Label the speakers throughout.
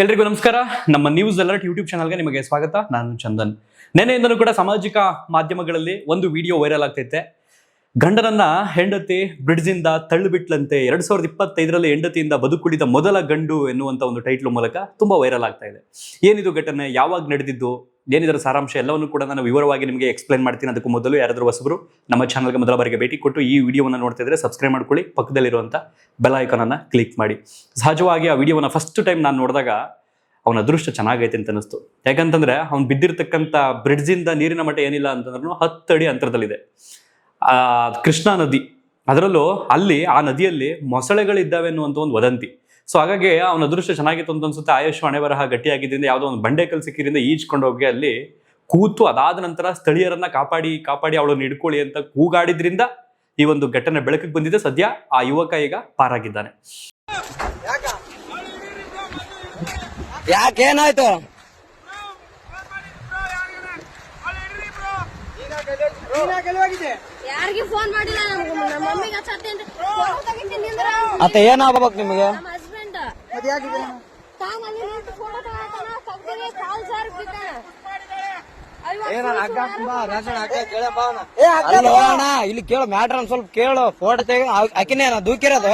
Speaker 1: ಎಲ್ರಿಗೂ ನಮಸ್ಕಾರ. ನಮ್ಮ ನ್ಯೂಸ್ ಅಲರ್ಟ್ ಯೂಟ್ಯೂಬ್ ಚಾನಲ್ಗೆ ನಿಮಗೆ ಸ್ವಾಗತ. ನಾನು ಚಂದನ್. ನೆನೆಯಿಂದಲೂ ಕೂಡ ಸಾಮಾಜಿಕ ಮಾಧ್ಯಮಗಳಲ್ಲಿ ಒಂದು ವಿಡಿಯೋ ವೈರಲ್ ಆಗ್ತೈತೆ. ಗಂಡನನ್ನ ಹೆಂಡತಿ ಬ್ರಿಡ್ಜಿಂದ ತಳ್ಳಿಬಿಟ್ಲಂತೆ. 2025ರಲ್ಲಿ ಹೆಂಡತಿಯಿಂದ ಬದುಕುಳಿದ ಮೊದಲ ಗಂಡು ಎನ್ನುವಂತ ಒಂದು ಟೈಟ್ಲ್ ಮೂಲಕ ತುಂಬಾ ವೈರಲ್ ಆಗ್ತಾ ಇದೆ. ಏನಿದು ಘಟನೆ, ಯಾವಾಗ ನಡೆದಿದ್ದು, ಏನಿದರ ಸಾರಾಂಶ ಎಲ್ಲವನ್ನು ಕೂಡ ನಾನು ವಿವರವಾಗಿ ನಿಮಗೆ ಎಕ್ಸ್ಪ್ಲೈನ್ ಮಾಡ್ತೀನಿ. ಅದಕ್ಕೂ ಮೊದಲು ಯಾರಾದರೂ ಹೊಸಬರು ನಮ್ಮ ಚಾನಲ್ಗೆ ಮೊದಲ ಬಾರಿಗೆ ಭೇಟಿ ಕೊಟ್ಟು ಈ ವಿಡಿಯೋವನ್ನು ನೋಡ್ತಾ ಇದ್ರೆ ಸಬ್ಸ್ಕ್ರೈಬ್ ಮಾಡ್ಕೊಳ್ಳಿ, ಪಕ್ಕದಲ್ಲಿರುವಂಥ ಬೆಲ್ ಐಕಾನ್ ಅನ್ನ ಕ್ಲಿಕ್ ಮಾಡಿ. ಸಹಜವಾಗಿ ಆ ವಿಡಿಯೋನ ಫಸ್ಟ್ ಟೈಮ್ ನಾನು ನೋಡಿದಾಗ ಅವನ ಅದೃಷ್ಟ ಚೆನ್ನಾಗೈತೆ ಅಂತ ಅನಿಸ್ತು. ಯಾಕಂತಂದ್ರೆ ಅವ್ನು ಬಿದ್ದಿರ್ತಕ್ಕಂಥ ಬ್ರಿಡ್ಜಿಂದ ನೀರಿನ ಮಟ್ಟ ಏನಿಲ್ಲ ಅಂತಂದ್ರೂ 10 ಅಡಿ ಅಂತರದಲ್ಲಿದೆ. ಕೃಷ್ಣಾ ನದಿ, ಅದರಲ್ಲೂ ಅಲ್ಲಿ ಆ ನದಿಯಲ್ಲಿ ಮೊಸಳೆಗಳಿದ್ದಾವೆ ಅನ್ನುವಂಥ ಒಂದು ವದಂತಿ. ಸೊ ಹಾಗಾಗಿ ಅವನ ಅದೃಷ್ಟ ಚೆನ್ನಾಗಿತ್ತು ಅಂತ ಅನ್ಸುತ್ತೆ. ಆಯುಷ್ ಹಣೆ ಬರಹ ಗಟ್ಟಿಯಾಗಿದ್ದರಿಂದ ಯಾವುದೋ ಒಂದು ಬಂಡೆಕಲ್ ಸಿಕ್ಕಿರಿಂದ ಈಜ್ಕೊಂಡು ಹೋಗಿ ಅಲ್ಲಿ ಕೂತು ಅದಾದ ನಂತರ ಸ್ಥಳೀಯರನ್ನ ಕಾಪಾಡಿ ಅವಳನ್ನು ಹಿಡ್ಕೊಳ್ಳಿ ಅಂತ ಕೂಗಾಡಿದ್ರಿಂದ ಈ ಒಂದು ಘಟನೆ ಬೆಳಕಿಗೆ ಬಂದಿದೆ. ಸದ್ಯ ಆ ಯುವಕ ಈಗ ಪಾರಾಗಿದ್ದಾನೆ.
Speaker 2: ಯಾಕೇನಾಯ್ತು?
Speaker 3: ಯಾರಿಗೆ ಫೋನ್ ಮಾಡಿಲ್ಲ, ನಮ್ಮ ಮಮ್ಮಿಗೆ ಹಚ್ಚತ್ತೇನ್ರಿ. ಫೋಟೋ ತೆಗಿತೀನಿ ಅಂದ್ರೆ
Speaker 2: ಅತ್ತ ಏನಾಗ್ಬೇಕು ನಿಮಗೆ?
Speaker 3: ನಮ್ಮ ಹಸ್ಬೆಂಡ್ ತಾನಲ್ಲಿ ನಿಂತು ಫೋಟೋ ತಗೊಳ್ತಾನ, ಕಗ್ಗರೆ ಕಾಲ್ ಸಾರ್ ಬಿದ್ದಾನ.
Speaker 2: ಇಲ್ಲಿ ಕೇಳು ಮ್ಯಾಟ್ರ್ ಸ್ವಲ್ಪ ಕೇಳು. ಫೋಟೋ ತೆಗಿ ಆಕಿನೇ ದೂಕಿರೋದು.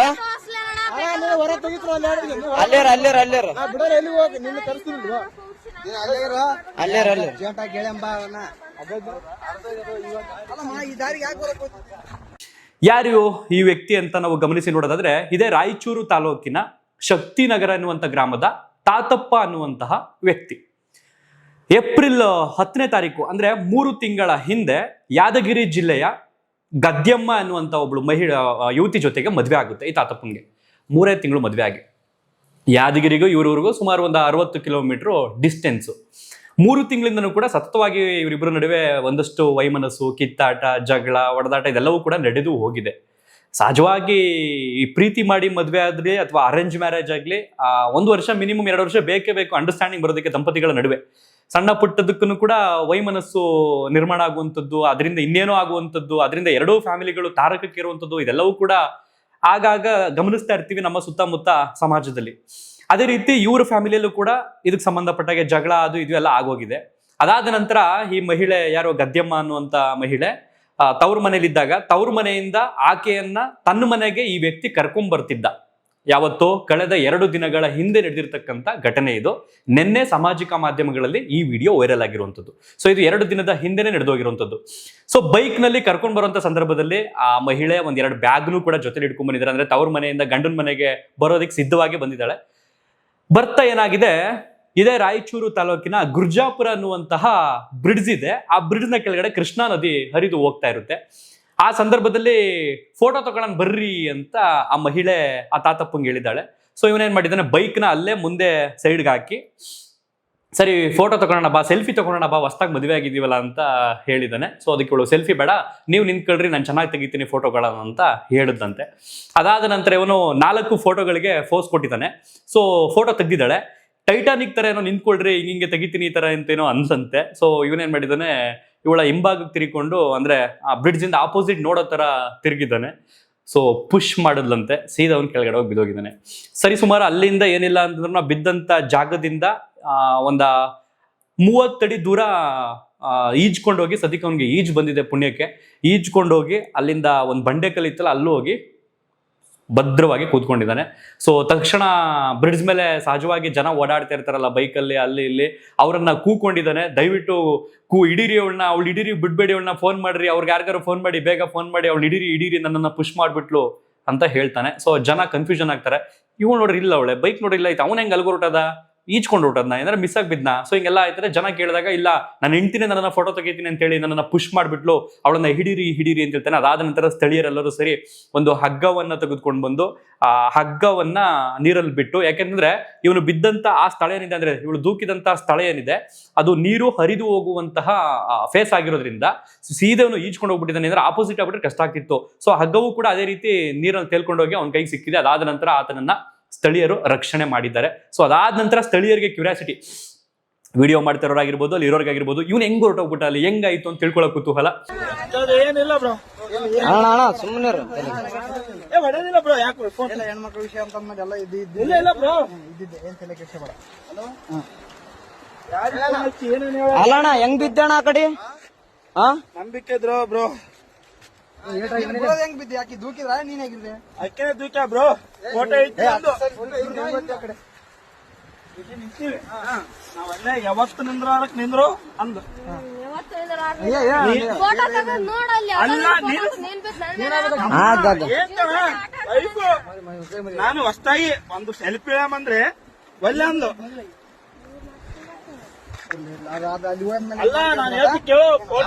Speaker 1: ಯಾರು ಈ ವ್ಯಕ್ತಿ ಅಂತ ನಾವು ಗಮನಿಸಿ ನೋಡೋದಾದ್ರೆ, ಇದೇ ರಾಯಚೂರು ತಾಲೂಕಿನ ಶಕ್ತಿನಗರ ಎನ್ನುವಂತ ಗ್ರಾಮದ ತಾತಪ್ಪ ಅನ್ನುವಂತಹ ವ್ಯಕ್ತಿ. ಏಪ್ರಿಲ್ 10ನೇ ತಾರೀಕು ಅಂದ್ರೆ 3 ತಿಂಗಳ ಹಿಂದೆ ಯಾದಗಿರಿ ಜಿಲ್ಲೆಯ ಗದ್ಯಮ್ಮ ಅನ್ನುವಂತ ಒಬ್ಳು ಯುವತಿ ಜೊತೆಗೆ ಮದುವೆ ಆಗುತ್ತೆ ಈ ತಾತಪ್ಪಂಗೆ. 3 ತಿಂಗಳು ಮದುವೆ ಆಗಿ ಯಾದಗಿರಿಗೂ ಇವರವರೆಗೂ ಸುಮಾರು ಒಂದು 60 ಕಿಲೋಮೀಟರ್ ಡಿಸ್ಟೆನ್ಸ್. 3 ತಿಂಗಳಿಂದನೂ ಕೂಡ ಸತತವಾಗಿ ಇವರಿಬ್ಬರ ನಡುವೆ ಒಂದಷ್ಟು ವೈಮನಸ್ಸು, ಕಿತ್ತಾಟ, ಜಗಳ, ಒಡೆದಾಟ ಇದೆಲ್ಲವೂ ಕೂಡ ನಡೆದು ಹೋಗಿದೆ. ಸಹಜವಾಗಿ ಈ ಪ್ರೀತಿ ಮಾಡಿ ಮದುವೆ ಆದ್ರೆ ಅಥವಾ ಅರೇಂಜ್ ಮ್ಯಾರೇಜ್ ಆಗಲಿ 1 ವರ್ಷ ಮಿನಿಮಮ್ 2 ವರ್ಷ ಬೇಕೇ ಬೇಕು ಅಂಡರ್ಸ್ಟ್ಯಾಂಡಿಂಗ್ ಬರೋದಕ್ಕೆ ದಂಪತಿಗಳ ನಡುವೆ. ಸಣ್ಣ ಪುಟ್ಟದಕ್ಕೂ ಕೂಡ ವೈಮನಸ್ಸು ನಿರ್ಮಾಣ ಆಗುವಂಥದ್ದು, ಅದರಿಂದ ಇನ್ನೇನೋ ಆಗುವಂಥದ್ದು, ಅದರಿಂದ ಎರಡೂ ಫ್ಯಾಮಿಲಿಗಳು ತಾರಕಕ್ಕೆ ಇರುವಂಥದ್ದು ಇದೆಲ್ಲವೂ ಕೂಡ ಆಗಾಗ ಗಮನಿಸ್ತಾ ಇರ್ತೀವಿ ನಮ್ಮ ಸುತ್ತಮುತ್ತ ಸಮಾಜದಲ್ಲಿ. ಅದೇ ರೀತಿ ಇವ್ರ ಫ್ಯಾಮಿಲಿಯಲ್ಲೂ ಕೂಡ ಇದಕ್ಕೆ ಸಂಬಂಧಪಟ್ಟಾಗೆ ಜಗಳ ಅದು ಇದು ಎಲ್ಲ ಆಗೋಗಿದೆ. ಅದಾದ ನಂತರ ಈ ಮಹಿಳೆ ಯಾರೋ ಗದ್ಯಮ್ಮ ಅನ್ನುವಂತ ಮಹಿಳೆ ತವ್ರ ಮನೇಲಿದ್ದಾಗ ತವ್ರ ಮನೆಯಿಂದ ಆಕೆಯನ್ನ ತನ್ನ ಮನೆಗೆ ಈ ವ್ಯಕ್ತಿ ಕರ್ಕೊಂಡ್ ಬರ್ತಿದ್ದ. ಯಾವತ್ತೋ ಕಳೆದ 2 ದಿನಗಳ ಹಿಂದೆ ನಡೆದಿರ್ತಕ್ಕಂಥ ಘಟನೆ ಇದು. ನಿನ್ನೆ ಸಾಮಾಜಿಕ ಮಾಧ್ಯಮಗಳಲ್ಲಿ ಈ ವಿಡಿಯೋ ವೈರಲ್ ಆಗಿರುವಂಥದ್ದು. ಸೊ ಇದು 2 ದಿನದ ಹಿಂದೆನೆ ನಡೆದೋಗಿರುವಂಥದ್ದು. ಸೊ ಬೈಕ್ ನಲ್ಲಿ ಕರ್ಕೊಂಡ್ ಬರುವಂತ ಸಂದರ್ಭದಲ್ಲಿ ಆ ಮಹಿಳೆ 1-2 ಬ್ಯಾಗ್ನು ಕೂಡ ಜೊತೆಲಿ ಇಟ್ಕೊಂಡ್ ಬಂದಿದ್ದಾರೆ. ಅಂದ್ರೆ ತವ್ರ ಮನೆಯಿಂದ ಗಂಡನ ಮನೆಗೆ ಬರೋದಕ್ಕೆ ಸಿದ್ಧವಾಗಿ ಬಂದಿದ್ದಾಳೆ. ಬರ್ತಾ ಏನಾಗಿದೆ, ಇದೇ ರಾಯಚೂರು ತಾಲೂಕಿನ ಗುರ್ಜಾಪುರ ಅನ್ನುವಂತಹ ಬ್ರಿಡ್ಜ್ ಇದೆ. ಆ ಬ್ರಿಡ್ಜ್ ನ ಕೆಳಗಡೆ ಕೃಷ್ಣಾ ನದಿ ಹರಿದು ಹೋಗ್ತಾ ಇರುತ್ತೆ. ಆ ಸಂದರ್ಭದಲ್ಲಿ ಫೋಟೋ ತಗೊಳ್ಳೋಣ ಬರ್ರಿ ಅಂತ ಆ ಮಹಿಳೆ ಆ ತಾತಪ್ಪಂಗೆ ಹೇಳಿದ್ದಾಳೆ. ಸೊ ಇವನೇನ್ ಮಾಡಿದ್ದಾನೆ, ಬೈಕ್ನ ಅಲ್ಲೇ ಮುಂದೆ ಸೈಡ್ಗೆ ಹಾಕಿ, ಸರಿ ಫೋಟೋ ತಗೊಳ್ಳೋಣ ಬಾ, ಸೆಲ್ಫಿ ತಗೊಳ್ಳೋಣ ಬಾ, ಹೊಸ್ದಾಗಿ ಮದುವೆ ಆಗಿದ್ದೀವಲ್ಲ ಅಂತ ಹೇಳಿದ್ದಾನೆ. ಸೊ ಅದಕ್ಕೆ ಇವಳು ಸೆಲ್ಫಿ ಬೇಡ, ನೀವು ನಿಂತ್ಕೊಳ್ರಿ, ನಾನು ಚೆನ್ನಾಗಿ ತೆಗಿತೀನಿ ಫೋಟೋಗಳನ್ನ ಅಂತ ಹೇಳಿದಂತೆ. ಅದಾದ ನಂತರ ಇವನು 4 ಫೋಟೋಗಳಿಗೆ ಫೋಸ್ ಕೊಟ್ಟಿದ್ದಾನೆ. ಸೊ ಫೋಟೋ ತೆಗ್ದಿದ್ದಾಳೆ. ಟೈಟಾನಿಕ್ ತರ ಏನೋ ನಿಂತ್ಕೊಳ್ರಿ, ಹಿಂಗೆ ತೆಗಿತೀನಿ ಈ ತರ ಅಂತೇನೋ ಅನ್ಸಂತೆ. ಸೊ ಇವನೇನ್ ಮಾಡಿದ್ದಾನೆ, ಇವಳ ಹಿಂಭಾಗಕ್ಕೆ ತಿರ್ಕೊಂಡು ಅಂದ್ರೆ ಆ ಬ್ರಿಡ್ಜ್ ಇಂದ ಆಪೋಸಿಟ್ ನೋಡೋ ತರ ತಿರುಗಿದ್ದಾನೆ. ಸೊ ಪುಷ್ ಮಾಡಿದ್ಲಂತೆ, ಸೀದಾ ಅವ್ನ ಕೆಳಗಡೆ ಹೋಗಿ ಬಿದ್ದೋಗಿದ್ದಾನೆ. ಸರಿ ಸುಮಾರು ಅಲ್ಲಿಂದ ಏನಿಲ್ಲ ಅಂತಂದ್ರೆ ನಾವು ಬಿದ್ದಂತ ಜಾಗದಿಂದ 30 ಅಡಿ ದೂರ ಈಜ್ಕೊಂಡು ಹೋಗಿ, ಸದ್ಯಕ್ಕೆ ಅವ್ನಿಗೆ ಈಜ್ ಬಂದಿದೆ ಪುಣ್ಯಕ್ಕೆ, ಈಜ್ಕೊಂಡು ಹೋಗಿ ಅಲ್ಲಿಂದ ಒಂದು ಬಂಡೆಕಲ್ ಇತ್ತಲ್ಲ ಅಲ್ಲೂ ಹೋಗಿ ಭದ್ರವಾಗಿ ಕೂತ್ಕೊಂಡಿದ್ದಾನೆ. ಸೊ ತಕ್ಷಣ ಬ್ರಿಡ್ಜ್ ಮೇಲೆ ಸಹಜವಾಗಿ ಜನ ಓಡಾಡ್ತಾ ಇರ್ತಾರಲ್ಲ ಬೈಕಲ್ಲಿ ಅಲ್ಲಿ ಇಲ್ಲಿ, ಅವರನ್ನ ಕೂಕೊಂಡಿದ್ದಾನೆ. ದಯವಿಟ್ಟು ಹಿಡೀರಿ ಅವಳನ್ನ, ಅವಳು ಹಿಡೀರಿ, ಬಿಡ್ಬೇಡಿ ಅವಳನ್ನ, ಫೋನ್ ಮಾಡ್ರಿ, ಅವ್ರಿಗೆ ಯಾರಿಗಾರು ಫೋನ್ ಮಾಡಿ, ಬೇಗ ಫೋನ್ ಮಾಡಿ, ಅವಳು ಹಿಡೀರಿ ನನ್ನನ್ನು ಪುಷ್ ಮಾಡ್ಬಿಟ್ಲು ಅಂತ ಹೇಳ್ತಾನೆ. ಸೊ ಜನ ಕನ್ಫ್ಯೂಷನ್ ಆಗ್ತಾರೆ. ಇವಳು ನೋಡ್ರಿ ಇಲ್ಲ, ಅವಳೆ ಬೈಕ್ ನೋಡಿಲ್ಲ, ಆಯ್ತು ಅವನ ಹೆಂಗ್ ಅಲ್ಗೊರಟದ, ಈಜ್ಕೊಂಡು ಹೊರಟದ್ನ, ಏನಾರ ಮಿಸ್ ಆಗಿದ್ನ. ಸೊ ಹಿಂಗೆಲ್ಲ ಆಯ್ತಾರೆ. ಜನ ಕೇಳಿದಾಗ ಇಲ್ಲ, ನಾನು ಹೆಂಡ್ತಿನೇ ನನ್ನನ್ನ ಫೋಟೋ ತೆಗಿತೀನಿ ಅಂತ ಹೇಳಿ ನನ್ನನ್ನ ಪುಷ್ ಮಾಡ್ಬಿಟ್ಲು, ಅವಳನ್ನ ಹಿಡೀರಿ ಅಂತ ಹೇಳ್ತಾನೆ. ಅದಾದ ನಂತರ ಸ್ಥಳೀಯರೆಲ್ಲರೂ ಸರಿ ಒಂದು ಹಗ್ಗವನ್ನ ತೆಗೆದುಕೊಂಡು ಬಂದು ಆ ಹಗ್ಗವನ್ನ ನೀರಲ್ಲಿ ಬಿಟ್ಟು, ಯಾಕೆಂದ್ರೆ ಇವನು ಬಿದ್ದಂತ ಆ ಸ್ಥಳ ಏನಿದೆ ಅಂದ್ರೆ ಇವಳು ದೂಕಿದಂತ ಸ್ಥಳ ಏನಿದೆ ಅದು ನೀರು ಹರಿದು ಹೋಗುವಂತಹ ಫೇಸ್ ಆಗಿರೋದ್ರಿಂದ ಸೀದೆವನು ಈಜ್ಕೊಂಡು ಹೋಗ್ಬಿಟ್ಟಿದ್ದಾನೆ. ಅಂದ್ರೆ ಆಪೋಸಿಟ್ ಆಗ್ಬಿಟ್ರೆ ಕಷ್ಟ ಆಗ್ತಿತ್ತು. ಸೊ ಹಗ್ಗವು ಕೂಡ ಅದೇ ರೀತಿ ನೀರಲ್ಲಿ ತೇಲ್ಕೊಂಡೋಗಿ ಅವನ ಕೈಗೆ ಸಿಕ್ಕಿದೆ. ಅದಾದ ನಂತರ ಆತನನ್ನ ಸ್ಥಳೀಯರು ರಕ್ಷಣೆ ಮಾಡಿದ್ದಾರೆ. ಸೊ ಅದಾದ ನಂತರ ಸ್ಥಳೀಯರಿಗೆ ಕ್ಯೂರಿಯಾಸಿಟಿ, ವಿಡಿಯೋ ಮಾಡ್ತಿರೋರಾಗಿರ್ಬೋದು, ಅಲ್ಲಿ ಇರೋರ್ಗಾಗಿರ್ಬೋದು, ಇವ್ನು ಹೆಂಗ್ ಹೊರಟೋಗ್ಬಿಟ್ಟ, ಅಲ್ಲಿ ಹೆಂಗಾಯ್ತು ಅಂತ ತಿಳ್ಕೊಳ್ಳೋ ಕುತೂಹಲ.
Speaker 4: ಏನಿಲ್ಲ ಬ್ರೋ,
Speaker 2: ಅಣ್ಣ ಅಣ್ಣ ಸುಮ್ಮನೆ
Speaker 4: ಹೆಣ್ಮಕ್ಳ ವಿಷಯ ಅಂತ ಅಂದ್ಮೇಲೆ ಎಲ್ಲ ಇಲ್ಲ ಬ್ರೋ ಇದ್ದಿದ್ದೆ ಏನ್ ತಲೆ ಕೆಡ್ಸ ಬೇಡ.
Speaker 2: ಅಲ್ಲ ಅಣ್ಣ ಹೆಂಗ್ ಬಿದ್ದಣ್ಣ ಆ ಕಡೆ
Speaker 4: ನಂಬಿಕೆ ಇದ್ರು ಬ್ರೋ ಹೆಂಗ್ ಬಿದ್ದೆ ಯಾಕೆ ದೂಕಿದ್ರ ನೀನ್ ಹೇಗಿದ್ದೆ ಅಕ್ಕೇನೆ ದೂಕ ಬ್ರೋ ಫೋಟೋ ಐತಿ ನಾವಲ್ಲೇ ಯಾವತ್ತು ನಿಂದ್ರು ಅಂದು ನಾನು ಹೊಸ್ತಾಗಿ ಒಂದು ಸೆಲ್ಫಿ ಅಂದ್ರೆ ಒಳ್ಳೆ ಅಂದು ಅಲ್ಲ ನಾನು ಹೇಳ್ತಿಕ್ಕೆ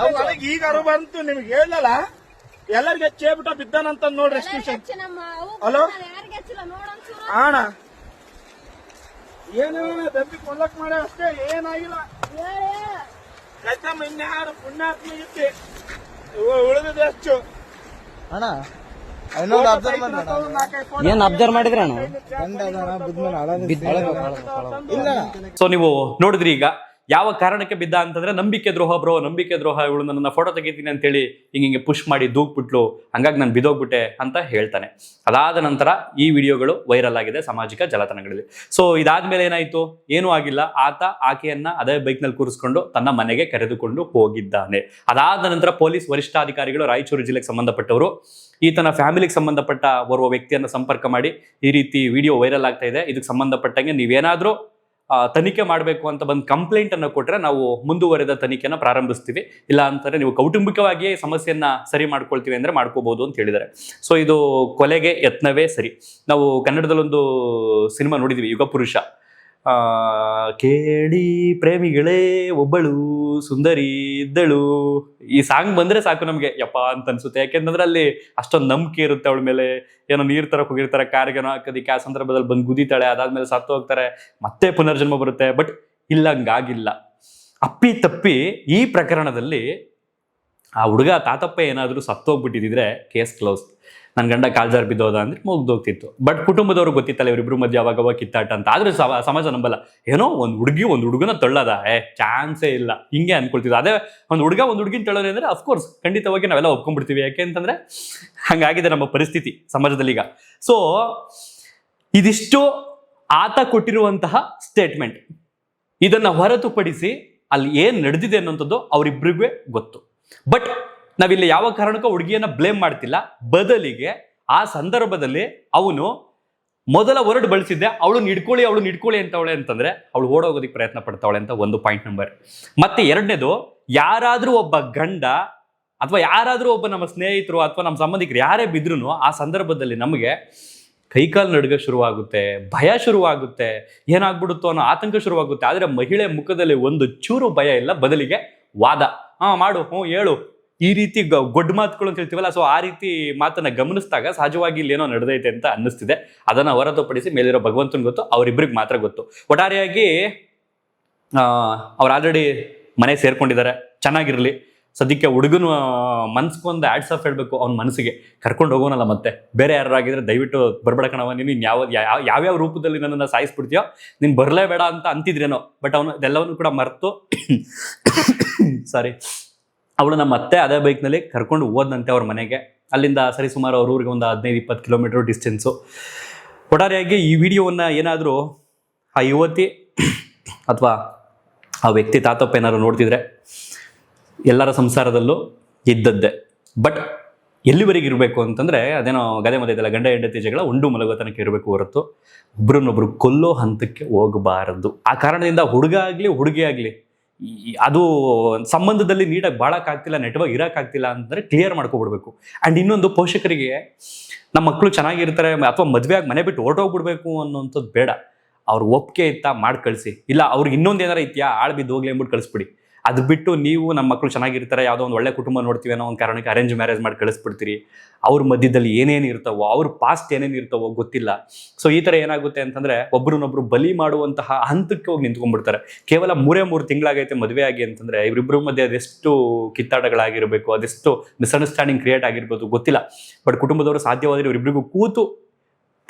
Speaker 4: ಈಗ ಅರು ಬಂತು ನಿಮ್ಗೆ ಹೇಳಲ್ಲ ಎಲ್ಲರಿಗೆ ಚೇಬಿಟ ಬಿದ್ದಾನಂತ ನೋಡ್ರಿ ಹಲೋ ಅಣ್ಣ ಏನೇನ ದಬ್ಬಿ ಕೊಲ್ಲಕ್ ಮಾಡ ಅಷ್ಟೇ ಏನಾಗಿಲ್ಲ ಇನ್ಯಾರು ಪುಣ್ಯಾತ್ಮ ಇತ್ತೆ ಉಳಿದಿದೆ ಹೆಚ್ಚು
Speaker 2: ಅಣ್ಣ ಏನ್ ಅಬ್ಸರ್ವ್ ಮಾಡಿದ್ರ ಅಣ್ಣ
Speaker 1: ಸೊ ನೀವು ನೋಡಿದ್ರಿ ಈಗ ಯಾವ ಕಾರಣಕ್ಕೆ ಬಿದ್ದ ಅಂತಂದ್ರೆ ನಂಬಿಕೆ ದ್ರೋಹ ಬ್ರೋ, ನಂಬಿಕೆ ದ್ರೋಹ, ಇವಳು ನನ್ನ ಫೋಟೋ ತೆಗಿತೀನಿ ಅಂತೇಳಿ ಹಿಂಗೆ ಪುಷ್ ಮಾಡಿ ದೂಕ್ಬಿಟ್ಲು, ಹಂಗಾಗಿ ನಾನು ಬಿದ್ದೋಗ್ಬಿಟ್ಟೆ ಅಂತ ಹೇಳ್ತಾನೆ. ಅದಾದ ನಂತರ ಈ ವಿಡಿಯೋಗಳು ವೈರಲ್ ಆಗಿದೆ ಸಾಮಾಜಿಕ ಜಾಲತಾಣಗಳಲ್ಲಿ. ಸೊ ಇದಾದ್ಮೇಲೆ ಏನಾಯ್ತು? ಏನೂ ಆಗಿಲ್ಲ. ಆತ ಆಕೆಯನ್ನ ಅದೇ ಬೈಕ್ನಲ್ಲಿ ಕೂರಿಸ್ಕೊಂಡು ತನ್ನ ಮನೆಗೆ ಕರೆದುಕೊಂಡು ಹೋಗಿದ್ದಾನೆ. ಅದಾದ ನಂತರ ಪೊಲೀಸ್ ವರಿಷ್ಠಾಧಿಕಾರಿಗಳು, ರಾಯಚೂರು ಜಿಲ್ಲೆಗೆ ಸಂಬಂಧಪಟ್ಟವರು, ಈತನ ಫ್ಯಾಮಿಲಿಗೆ ಸಂಬಂಧಪಟ್ಟ ಓರ್ವ ವ್ಯಕ್ತಿಯನ್ನು ಸಂಪರ್ಕ ಮಾಡಿ ಈ ರೀತಿ ವಿಡಿಯೋ ವೈರಲ್ ಆಗ್ತಾ ಇದೆ, ಇದಕ್ಕೆ ಸಂಬಂಧಪಟ್ಟಂಗೆ ನೀವೇನಾದ್ರೂ ತನಿಖೆ ಮಾಡಬೇಕು ಅಂತ ಬಂದು ಕಂಪ್ಲೇಂಟ್ ಅನ್ನು ಕೊಟ್ರೆ ನಾವು ಮುಂದುವರೆದ ತನಿಖೆನ ಪ್ರಾರಂಭಿಸ್ತೀವಿ, ಇಲ್ಲ ಅಂತಾರೆ ನೀವು ಕೌಟುಂಬಿಕವಾಗಿಯೇ ಸಮಸ್ಯೆಯನ್ನ ಸರಿ ಮಾಡ್ಕೊಳ್ತೀವಿ ಅಂದ್ರೆ ಮಾಡ್ಕೋಬಹುದು ಅಂತ ಹೇಳಿದ್ದಾರೆ. ಸೊ ಇದು ಕೊಲೆಗೆ ಯತ್ನವೇ ಸರಿ. ನಾವು ಕನ್ನಡದಲ್ಲೊಂದು ಸಿನಿಮಾ ನೋಡಿದ್ವಿ, ಯುಗಪುರುಷ. ಕೇಳಿ ಪ್ರೇಮಿಗಳೇ ಒಬ್ಬಳು ಸುಂದರಿ ಇದ್ದಳು, ಈ ಸಾಂಗ್ ಬಂದ್ರೆ ಸಾಕು ನಮ್ಗೆ ಯಪ್ಪ ಅಂತ ಅನ್ಸುತ್ತೆ. ಯಾಕೆಂದ್ರೆ ಅಲ್ಲಿ ಅಷ್ಟೊಂದು ನಂಬಿಕೆ ಇರುತ್ತೆ ಅವಳ ಮೇಲೆ. ಏನೋ ನೀರ್ ತರಕ್ ಹೋಗಿರ್ತಾರೆ, ಕಾರ್ಗೇನೋ ಹಾಕೋದಿಕ್ಕೆ, ಆ ಸಂದರ್ಭದಲ್ಲಿ ಬಂದು ಗುದಿತಾಳೆ, ಅದಾದ್ಮೇಲೆ ಸತ್ತು ಹೋಗ್ತಾರೆ, ಮತ್ತೆ ಪುನರ್ಜನ್ಮ ಬರುತ್ತೆ. ಬಟ್ ಇಲ್ಲಂಗಾಗಿಲ್ಲ. ಅಪ್ಪಿ ತಪ್ಪಿ ಈ ಪ್ರಕರಣದಲ್ಲಿ ಆ ಹುಡುಗ ತಾತಪ್ಪ ಏನಾದರೂ ಸತ್ತೋಗ್ಬಿಟ್ಟಿದ್ರೆ ಕೇಸ್ ಕ್ಲೋಸ್. ನನ್ನ ಗಂಡ ಕಾಲ್ಜಾರ್ ಬಿದ್ದೋದ ಅಂದ್ರೆ ಮುಗ್ದೋಗ್ತಿತ್ತು. ಬಟ್ ಕುಟುಂಬದವ್ರು ಗೊತ್ತಿತ್ತಲ್ಲ ಇವರಿಬ್ರು ಮಧ್ಯೆ ಅವಾಗವಾಗ ಕಿತ್ತಾಟ ಅಂತ. ಆದ್ರೆ ಸಮಾಜ ನಂಬಲ್ಲ. ಏನೋ ಒಂದು ಹುಡುಗನ ತಳ್ಳದ ಚಾನ್ಸೇ ಇಲ್ಲ ಹಿಂಗೆ ಅನ್ಕೊಳ್ತಿದ್ವಿ. ಅದೇ ಒಂದು ಹುಡುಗಿನ ತಳ್ಳೋದು ಅಂದ್ರೆ ಅಫ್ಕೋರ್ಸ್ ಖಂಡಿತವಾಗಿ ನಾವೆಲ್ಲ ಒಪ್ಕೊಂಡ್ಬಿಡ್ತೀವಿ. ಯಾಕೆ ಅಂತಂದ್ರೆ ಹಂಗಾಗಿದೆ ನಮ್ಮ ಪರಿಸ್ಥಿತಿ ಸಮಾಜದಲ್ಲಿ ಈಗ. ಸೊ ಇದಿಷ್ಟು ಆತ ಕೊಟ್ಟಿರುವಂತಹ ಸ್ಟೇಟ್ಮೆಂಟ್. ಇದನ್ನ ಹೊರತುಪಡಿಸಿ ಅಲ್ಲಿ ಏನ್ ನಡೆದಿದೆ ಅನ್ನೋಂಥದ್ದು ಅವರಿಬ್ಬರಿಗೂ ಗೊತ್ತು. ಬಟ್ ನಾವಿಲ್ಲಿ ಯಾವ ಕಾರಣಕ್ಕೂ ಹುಡುಗಿಯನ್ನ ಬ್ಲೇಮ್ ಮಾಡ್ತಿಲ್ಲ. ಬದಲಿಗೆ ಆ ಸಂದರ್ಭದಲ್ಲಿ ಅವನು ಮೊದಲ ವರ್ಡ್ ಬಳಸಿದ್ದೆ, ಅವಳು ನಿಡ್ಕೊಳ್ಳಿ ಅಂತವಳೆ ಅಂತಂದ್ರೆ ಅವಳು ಓಡೋಗೋದಿಕ್ಕೆ ಪ್ರಯತ್ನ ಪಡ್ತಾವಳೆ ಅಂತ ಒಂದು ಪಾಯಿಂಟ್ ನಂಬರ್. ಮತ್ತೆ ಎರಡನೇದು, ಯಾರಾದ್ರೂ ಒಬ್ಬ ಗಂಡ ಅಥವಾ ಯಾರಾದ್ರೂ ಒಬ್ಬ ನಮ್ಮ ಸ್ನೇಹಿತರು ಅಥವಾ ನಮ್ಮ ಸಂಬಂಧಿಕರು ಯಾರೇ ಬಿದ್ರು ಆ ಸಂದರ್ಭದಲ್ಲಿ ನಮಗೆ ಕೈಕಾಲು ನಡುಗ ಶುರುವಾಗುತ್ತೆ, ಭಯ ಶುರುವಾಗುತ್ತೆ, ಏನಾಗ್ಬಿಡುತ್ತೋ ಅನ್ನೋ ಆತಂಕ ಶುರುವಾಗುತ್ತೆ. ಆದ್ರೆ ಮಹಿಳೆ ಮುಖದಲ್ಲಿ ಒಂದು ಚೂರು ಭಯ ಇಲ್ಲ, ಬದಲಿಗೆ ವಾದ. ಮಾಡು, ಹೇಳು, ಈ ರೀತಿ ಗೊಡ್ಡ ಮಾತುಗಳು ಅಂತ ಹೇಳ್ತೀವಲ್ಲ. ಸೊ ಆ ರೀತಿ ಮಾತನ್ನ ಗಮನಿಸಿದಾಗ ಸಹಜವಾಗಿ ಇಲ್ಲಿ ಏನೋ ನಡೆದೈತೆ ಅಂತ ಅನ್ನಿಸ್ತಿದೆ. ಅದನ್ನ ಹೊರತುಪಡಿಸಿ ಮೇಲಿರೋ ಭಗವಂತನ ಗೊತ್ತು, ಅವರಿಬ್ಬರಿಗೆ ಮಾತ್ರ ಗೊತ್ತು. ಒಟ್ಟಾರೆಯಾಗಿ ಅವ್ರು ಆಲ್ರೆಡಿ ಮನೆ ಸೇರ್ಕೊಂಡಿದ್ದಾರೆ, ಚೆನ್ನಾಗಿರ್ಲಿ. ಸದ್ಯಕ್ಕೆ ಹುಡುಗನ ಮನ್ಸ್ಗೊಂದು ಆಡ್ಸ್ ಆಫ್ ಹೇಳ್ಬೇಕು, ಅವ್ನ ಮನಸ್ಸಿಗೆ ಕರ್ಕೊಂಡು ಹೋಗೋನಲ್ಲ. ಮತ್ತೆ ಬೇರೆ ಯಾರಾಗಿದ್ರೆ ದಯವಿಟ್ಟು ಬರ್ಬೇಡ ಕಣವ, ನೀನು ಯಾವ್ಯಾವ ರೂಪದಲ್ಲಿ ನನ್ನನ್ನು ಸಾಯಿಸ್ಬಿಡ್ತೀಯೋ, ನೀನು ಬರಲೇಬೇಡ ಅಂತ ಅಂತಿದ್ರೇನೋ. ಬಟ್ ಅವನು ಅದೆಲ್ಲವನ್ನು ಕೂಡ ಮರೆತು ಸಾರಿ ಅವಳು ನಮ್ಮ ಅತ್ತೆ ಅದೇ ಬೈಕ್ನಲ್ಲಿ ಕರ್ಕೊಂಡು ಹೋದಂತೆ ಅವ್ರ ಮನೆಗೆ. ಅಲ್ಲಿಂದ ಸರಿಸುಮಾರು ಅವ್ರ ಊರಿಗೆ ಒಂದು 15-20 ಕಿಲೋಮೀಟರ್ ಡಿಸ್ಟೆನ್ಸು. ಒಟ್ಟಾರೆಯಾಗಿ ಈ ವಿಡಿಯೋವನ್ನು ಏನಾದರೂ ಆ ಯುವತಿ ಅಥವಾ ಆ ವ್ಯಕ್ತಿ ತಾತಪ್ಪ ಏನಾದ್ರು ನೋಡ್ತಿದ್ರೆ ಎಲ್ಲರ ಸಂಸಾರದಲ್ಲೂ ಇದ್ದದ್ದೇ. ಬಟ್ ಎಲ್ಲಿವರೆಗೆ ಇರಬೇಕು ಅಂತಂದರೆ ಅದೇನೋ ಗದೆ ಮಧ್ಯದಲ್ಲ, ಗಂಡ ಹೆಂಡತಿ ಜಗಳ ಉಂಡು ಮಲಗೋ ತನಕ ಇರಬೇಕು ಹೊರತು ಒಬ್ರನ್ನೊಬ್ರು ಕೊಲ್ಲೋ ಹಂತಕ್ಕೆ ಹೋಗಬಾರದು. ಆ ಕಾರಣದಿಂದ ಹುಡುಗ ಆಗಲಿ ಹುಡುಗಿ ಆಗಲಿ ಅದು ಸಂಬಂಧದಲ್ಲಿ ನೀಟಾಗಿ ಬಾಳಕ್ಕಾಗ್ತಿಲ್ಲ, ನೆಟ್ವರ್ಕ್ ಇರೋಕ್ಕಾಗ್ತಿಲ್ಲ ಅಂತಂದರೆ ಕ್ಲಿಯರ್ ಮಾಡ್ಕೊಬಿಡ್ಬೇಕು. ಆ್ಯಂಡ್ ಇನ್ನೊಂದು, ಪೋಷಕರಿಗೆ ನಮ್ಮ ಮಕ್ಕಳು ಚೆನ್ನಾಗಿರ್ತಾರೆ ಅಥವಾ ಮದುವೆಯಾಗಿ ಮನೆ ಬಿಟ್ಟು ಹೊರಟೋಗ್ಬಿಡ್ಬೇಕು ಅನ್ನೋಂಥದ್ದು ಬೇಡ. ಅವ್ರ ಒಪ್ಪಿಗೆ ಇತ್ತಾ ಮಾಡಿ ಕಳಿಸಿ, ಇಲ್ಲ ಅವ್ರಿಗೆ ಇನ್ನೊಂದು ಏನಾರ ಇದೆಯಾ ಆಳ್ ಬಿದ್ದು ಹೋಗ್ಲಿ ಅಂದ್ಬಿಟ್ಟು ಕಳಿಸ್ಬಿಡಿ. ಅದು ಬಿಟ್ಟು ನೀವು ನಮ್ಮ ಮಕ್ಕಳು ಚೆನ್ನಾಗಿರ್ತಾರೆ, ಯಾವುದೋ ಒಂದು ಒಳ್ಳೆ ಕುಟುಂಬ ನೋಡ್ತೀವಿ ಅನ್ನೋ ಒಂದು ಕಾರಣಕ್ಕೆ ಅರೇಂಜ್ ಮ್ಯಾರೇಜ್ ಮಾಡಿ ಕಳಿಸ್ಬಿಡ್ತೀರಿ. ಅವ್ರ ಮಧ್ಯದಲ್ಲಿ ಏನೇನು ಇರ್ತಾವೋ, ಅವ್ರ ಪಾಸ್ಟ್ ಏನೇನು ಇರ್ತಾವೋ ಗೊತ್ತಿಲ್ಲ. ಸೊ ಈ ಥರ ಏನಾಗುತ್ತೆ ಅಂತಂದರೆ ಒಬ್ರನ್ನೊಬ್ರು ಬಲಿ ಮಾಡುವಂತಹ ಹಂತಕ್ಕೆ ಹೋಗಿ ನಿಂತ್ಕೊಂಡ್ಬಿಡ್ತಾರೆ. ಕೇವಲ 3 ತಿಂಗಳಾಗೈತೆ ಮದುವೆ ಆಗಿ ಅಂತಂದರೆ ಇವರಿಬ್ಬರ ಮಧ್ಯೆ ಅದೆಷ್ಟು ಕಿತ್ತಾಟಗಳಾಗಿರಬೇಕು, ಅದೆಷ್ಟು ಮಿಸ್ಅಂಡರ್ಸ್ಟ್ಯಾಂಡಿಂಗ್ ಕ್ರಿಯೇಟ್ ಆಗಿರ್ಬೋದು ಗೊತ್ತಿಲ್ಲ. ಬಟ್ ಕುಟುಂಬದವರು ಸಾಧ್ಯವಾದರೆ ಇವರಿಬ್ಬರಿಗೂ ಕೂತು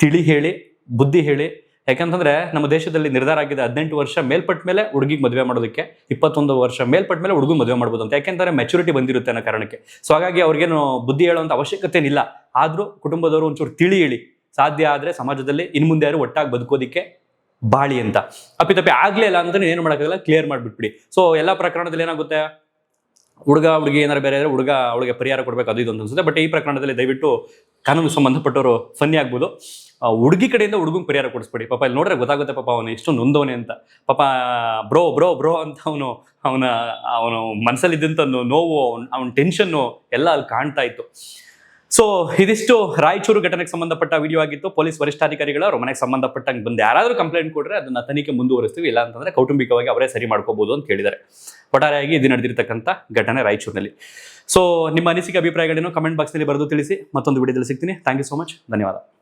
Speaker 1: ತಿಳಿ ಹೇಳಿ, ಬುದ್ಧಿ ಹೇಳಿ, ಯಾಕಂತಂದ್ರೆ ನಮ್ಮ ದೇಶದಲ್ಲಿ ನಿರ್ಧಾರ ಆಗಿದೆ 18 ವರ್ಷ ಮೇಲ್ಪಟ್ಟ ಮೇಲೆ ಹುಡುಗಿಗೆ ಮದುವೆ ಮಾಡೋದಕ್ಕೆ, 21 ವರ್ಷ ಮೇಲ್ಪಟ್ಟ ಮೇಲೆ ಹುಡುಗ ಮದುವೆ ಮಾಡ್ಬೋದು ಅಂತ. ಯಾಕೆಂದ್ರೆ ಮೆಚುರಿಟಿ ಬಂದಿರುತ್ತೆ ಅನ್ನೋ ಕಾರಣಕ್ಕೆ. ಸೊ ಹಾಗಾಗಿ ಅವ್ರಿಗೇನು ಬುದ್ಧಿ ಹೇಳುವಂತ ಅವಶ್ಯಕತೆ ಏನಿಲ್ಲ. ಆದ್ರೂ ಕುಟುಂಬದವರು ಒಂಚೂರು ಹೇಳಿ ಸಾಧ್ಯ ಆದ್ರೆ ಸಮಾಜದಲ್ಲಿ ಇನ್ ಮುಂದೆ ಯಾರು ಒಟ್ಟಾಗಿ ಬದುಕೋದಿಕ್ಕೆ ಬಾಳಿ ಅಂತ. ಅಪ್ಪಿತಪ್ಪಿ ಆಗ್ಲೇ ಇಲ್ಲ ಅಂದ್ರೆ ಏನು ಮಾಡೋಕ್ಕಾಗಲ್ಲ, ಕ್ಲಿಯರ್ ಮಾಡ್ಬಿಟ್ಬಿಡಿ. ಸೊ ಎಲ್ಲಾ ಪ್ರಕರಣದಲ್ಲಿ ಏನಾಗುತ್ತೆ, ಹುಡುಗ ಹುಡುಗಿ ಏನಾರು ಬೇರೆ ಹುಡುಗ ಅವಳಿಗೆ ಪರಿಹಾರ ಕೊಡ್ಬೇಕು ಅದು ಇದು ಅಂತ ಅನ್ಸುತ್ತೆ. ಬಟ್ ಈ ಪ್ರಕರಣದಲ್ಲಿ ದಯವಿಟ್ಟು ಕಾನೂನು ಸಂಬಂಧಪಟ್ಟವರು ಫನ್ನಿ ಆಗ್ಬೋದು. ಹುಡುಗಿ ಕಡೆಯಿಂದ ಹುಡುಗಂಗೆ ಪರಿಹಾರ ಕೊಡಿಸ್ಬೇಡಿ. ಪಾಪ ಇಲ್ಲಿ ನೋಡ್ರೆ ಗೊತ್ತಾಗುತ್ತೆ ಪಾಪ ಅವನು ಎಷ್ಟು ನೊಂದವನೆ ಅಂತ. ಪಾಪ ಬ್ರೋ ಬ್ರೋ ಬ್ರೋ ಅಂತ ಅವನು ಮನಸ್ಸಲ್ಲಿ ಇದ್ದಂಥ ನೋವು, ಅವನ ಟೆನ್ಷನ್ನು ಎಲ್ಲ ಅಲ್ಲಿ ಕಾಣ್ತಾ ಇತ್ತು. ಸೊ ಇದಿಷ್ಟು ರಾಯಚೂರು ಘಟನೆಗೆ ಸಂಬಂಧಪಟ್ಟ ವಿಡಿಯೋ ಆಗಿತ್ತು. ಪೊಲೀಸ್ ವರಿಷ್ಠಾಧಿಕಾರಿಗಳ ಅವ್ರ ಮನೆಗೆ ಸಂಬಂಧಪಟ್ಟಂಗೆ ಬಂದು ಯಾರಾದರೂ ಕಂಪ್ಲೇಂಟ್ ಕೊಟ್ಟರೆ ಅದನ್ನ ತನಿಖೆ ಮುಂದುವರಿಸ್ತೀವಿ, ಇಲ್ಲ ಅಂತಂದ್ರೆ ಕೌಟುಂಬಿಕವಾಗಿ ಅವರೇ ಸರಿ ಮಾಡ್ಕೋಬಹುದು ಅಂತ ಹೇಳಿದ್ದಾರೆ. ಒಟ್ಟಾರೆಯಾಗಿ ಇದು ನಡೆದಿರ್ತಕ್ಕಂಥ ಘಟನೆ ರಾಯಚೂರಿನಲ್ಲಿ. ಸೊ ನಿಮ್ಮ ಅನಿಸಿಕೆ ಅಭಿಪ್ರಾಯಗಳೇನು ಕಮೆಂಟ್ ಬಾಕ್ಸ್ನಲ್ಲಿ ಬರೆದು ತಿಳಿಸಿ. ಮತ್ತೊಂದು ವಿಡಿಯೋದಲ್ಲಿ ಸಿಗ್ತೀನಿ. Thank you so much. ಧನ್ಯವಾದ.